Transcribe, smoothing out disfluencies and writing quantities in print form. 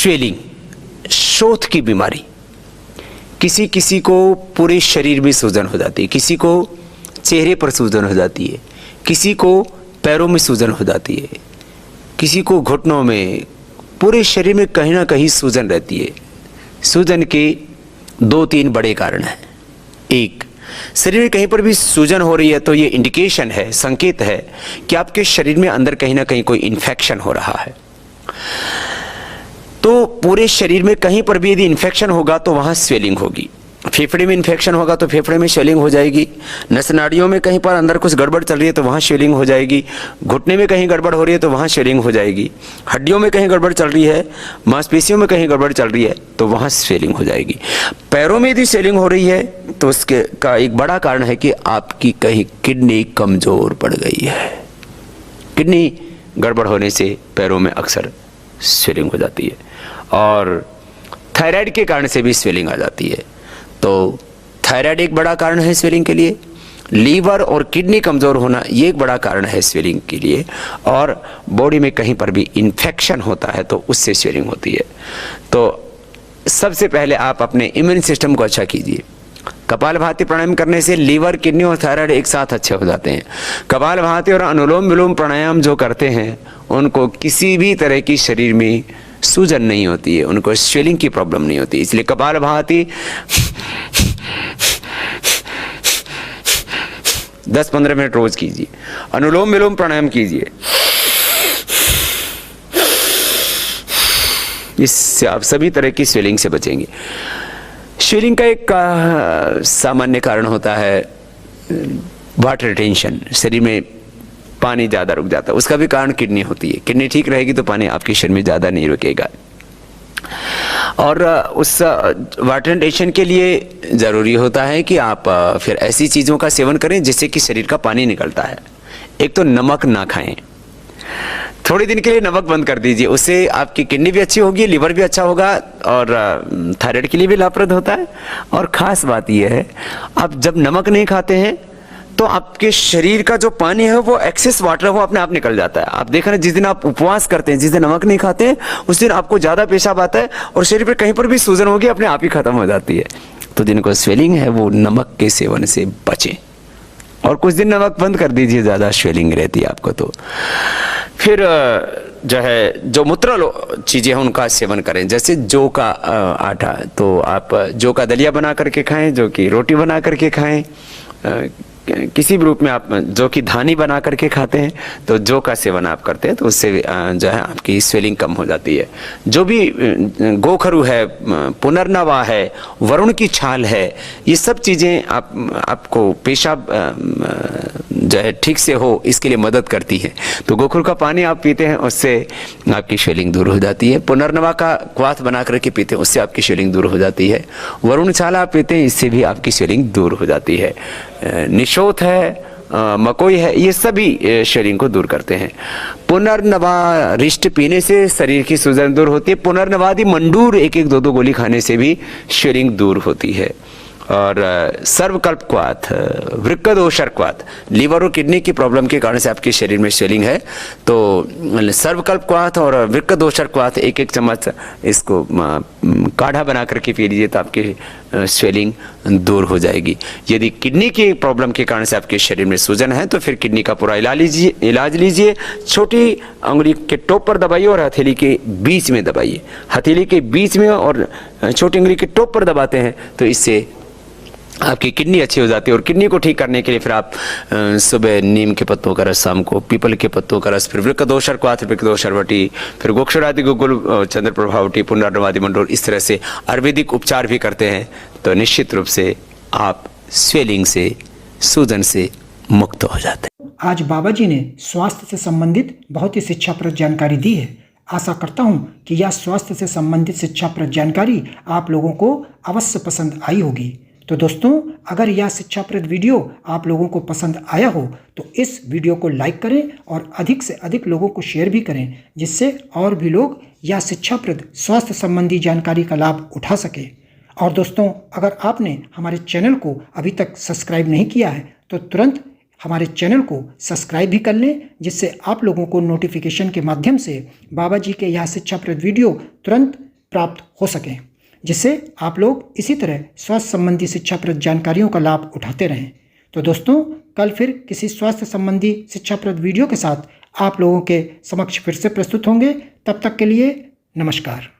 Swelling, शोथ की बीमारी, किसी किसी को पूरे शरीर में सूजन हो जाती है, किसी को चेहरे पर सूजन हो जाती है, किसी को पैरों में सूजन हो जाती है, किसी को घुटनों में, पूरे शरीर में कहीं ना कहीं सूजन रहती है। सूजन के 2-3 बड़े कारण हैं। एक, शरीर में कहीं पर भी सूजन हो रही है तो ये इंडिकेशन है, संकेत है कि आपके शरीर में अंदर कहीं ना कहीं कोई इन्फेक्शन हो रहा है। तो पूरे शरीर में कहीं पर भी यदि इन्फेक्शन होगा तो वहां स्वेलिंग होगी। फेफड़े में इन्फेक्शन होगा तो फेफड़े में स्वेलिंग हो जाएगी। नस नाड़ियों में कहीं पर अंदर कुछ गड़बड़ चल रही है तो वहाँ स्वेलिंग हो जाएगी। घुटने में कहीं गड़बड़ हो रही है तो वहाँ स्वेलिंग हो जाएगी। हड्डियों में कहीं गड़बड़ चल रही है, मांसपेशियों में कहीं गड़बड़ चल रही है तो वहाँ स्वेलिंग हो जाएगी। पैरों में यदि स्वेलिंग हो रही है तो उसके का एक बड़ा कारण है कि आपकी कहीं किडनी कमज़ोर पड़ गई है। किडनी गड़बड़ होने से पैरों में अक्सर स्वेलिंग हो जाती है। और थायराइड के कारण से भी स्वेलिंग आ जाती है। तो थायराइड एक बड़ा कारण है स्वेलिंग के लिए। लीवर और किडनी कमज़ोर होना ये एक बड़ा कारण है स्वेलिंग के लिए। और बॉडी में कहीं पर भी इन्फेक्शन होता है तो उससे स्वेलिंग होती है। तो सबसे पहले आप अपने इम्यून सिस्टम को अच्छा कीजिए। कपालभाति प्राणायाम करने से लीवर, किडनी और थायराइड एक साथ अच्छे हो जाते हैं। कपालभाति और अनुलोम विलोम प्राणायाम जो करते हैं उनको किसी भी तरह की शरीर में सूजन नहीं होती है, उनको स्वेलिंग की प्रॉब्लम नहीं होती। इसलिए कपालभाति 10-15 मिनट रोज कीजिए। अनुलोम विलोम प्राणायाम कीजिए, इससे आप सभी तरह की स्वेलिंग से बचेंगे। स्वेलिंग का एक सामान्य कारण होता है वाटर रिटेंशन, शरीर में पानी ज़्यादा रुक जाता है। उसका भी कारण किडनी होती है। किडनी ठीक रहेगी तो पानी आपके शरीर में ज़्यादा नहीं रुकेगा। और उस वाटर रिटेंशन के लिए ज़रूरी होता है कि आप फिर ऐसी चीज़ों का सेवन करें जिससे कि शरीर का पानी निकलता है। एक तो नमक ना खाएं, थोड़े दिन के लिए नमक बंद कर दीजिए, उससे आपकी किडनी भी अच्छी होगी, लीवर भी अच्छा होगा और थायराइड के लिए भी लाभप्रद होता है। और ख़ास बात यह है, आप जब नमक नहीं खाते हैं तो आपके शरीर का जो पानी है वो एक्सेस वाटर है वो अपने आप निकल जाता है। आप देख रहे हैं जिस दिन आप उपवास करते हैं, जिस दिन नमक नहीं खाते हैं, उस दिन आपको ज़्यादा पेशाब आता है और शरीर पर कहीं पर भी सूजन होगी अपने आप ही खत्म हो जाती है। तो जिनको स्वेलिंग है वो नमक के सेवन से बचें और कुछ दिन नमक बंद कर दीजिए, ज़्यादा स्वेलिंग रहती है आपको। तो फिर जो है जो मूत्रल चीज़ें हैं उनका सेवन करें, जैसे जौ का आटा, तो आप जौ का दलिया बना करके खाएं, जौ की रोटी बना करके खाएं, किसी भी रूप में आप जौ की धानी बना करके खाते हैं तो जौ का सेवन आप करते हैं तो उससे जो है आपकी स्वेलिंग कम हो जाती है। जो भी गोखरू है, पुनर्नवा है, वरुण की छाल है, ये सब चीज़ें आपको पेशाब जो है ठीक से हो इसके लिए मदद करती है। तो गोखरू का पानी आप पीते हैं उससे आपकी स्वेलिंग दूर हो जाती है। पुनर्नवा का क्वाथ बना करके पीते हैं उससे आपकी स्वेलिंग दूर हो जाती है। वरुण छाल आप पीते हैं इससे भी आपकी स्वेलिंग दूर हो जाती है। निशोथ है, मकोई है, ये सभी शरीर को दूर करते हैं। पुनर्नवा रिष्ट पीने से शरीर की सूजन दूर होती है। पुनर्नवादी मंडूर 1-1, 2-2 गोली खाने से भी शरीर दूर होती है। और सर्वकल्प क्वाथ, वृक्कदोषर क्वाथ, लीवर और किडनी की प्रॉब्लम के कारण से आपके शरीर में स्वेलिंग है तो सर्वकल्प क्वाथ और वृक्कदोषर क्वाथ 1-1 चम्मच इसको काढ़ा बना करके पी लीजिए तो आपकी स्वेलिंग दूर हो जाएगी। यदि किडनी की प्रॉब्लम के कारण से आपके शरीर में सूजन है तो फिर किडनी का पूरा इलाज लीजिए। छोटी अंगुली के टॉप पर दबाइए और हथेली के बीच में दबाइए। हथेली के बीच में और छोटी अंगुली के टॉप पर दबाते हैं तो इससे आपकी किडनी अच्छी हो जाती है। और किडनी को ठीक करने के लिए फिर आप सुबह नीम के पत्तों का रस, शाम को पीपल के पत्तों का रस, फिर वृक्कदोषर क्वाथ, वृक्कदोषर वटी, फिर गोक्षरादि गुगुल, चंद्र प्रभावटी, पुनर्नवादी मंडोर, इस तरह से आयुर्वेदिक उपचार भी करते हैं तो निश्चित रूप से आप स्वेलिंग से, सूजन से मुक्त हो जाते हैं। आज बाबा जी ने स्वास्थ्य से संबंधित बहुत ही शिक्षाप्रद जानकारी दी है। आशा करता हूं कि यह स्वास्थ्य से संबंधित शिक्षाप्रद जानकारी आप लोगों को अवश्य पसंद आई होगी। तो दोस्तों, अगर यह शिक्षाप्रद वीडियो आप लोगों को पसंद आया हो तो इस वीडियो को लाइक करें और अधिक से अधिक लोगों को शेयर भी करें, जिससे और भी लोग यह शिक्षाप्रद स्वास्थ्य संबंधी जानकारी का लाभ उठा सके। और दोस्तों, अगर आपने हमारे चैनल को अभी तक सब्सक्राइब नहीं किया है तो तुरंत हमारे चैनल को सब्सक्राइब भी कर लें, जिससे आप लोगों को नोटिफिकेशन के माध्यम से बाबा जी के यह शिक्षाप्रद वीडियो तुरंत प्राप्त हो सकें, जिससे आप लोग इसी तरह स्वास्थ्य संबंधी शिक्षाप्रद जानकारियों का लाभ उठाते रहें। तो दोस्तों, कल फिर किसी स्वास्थ्य संबंधी शिक्षाप्रद वीडियो के साथ आप लोगों के समक्ष फिर से प्रस्तुत होंगे। तब तक के लिए नमस्कार।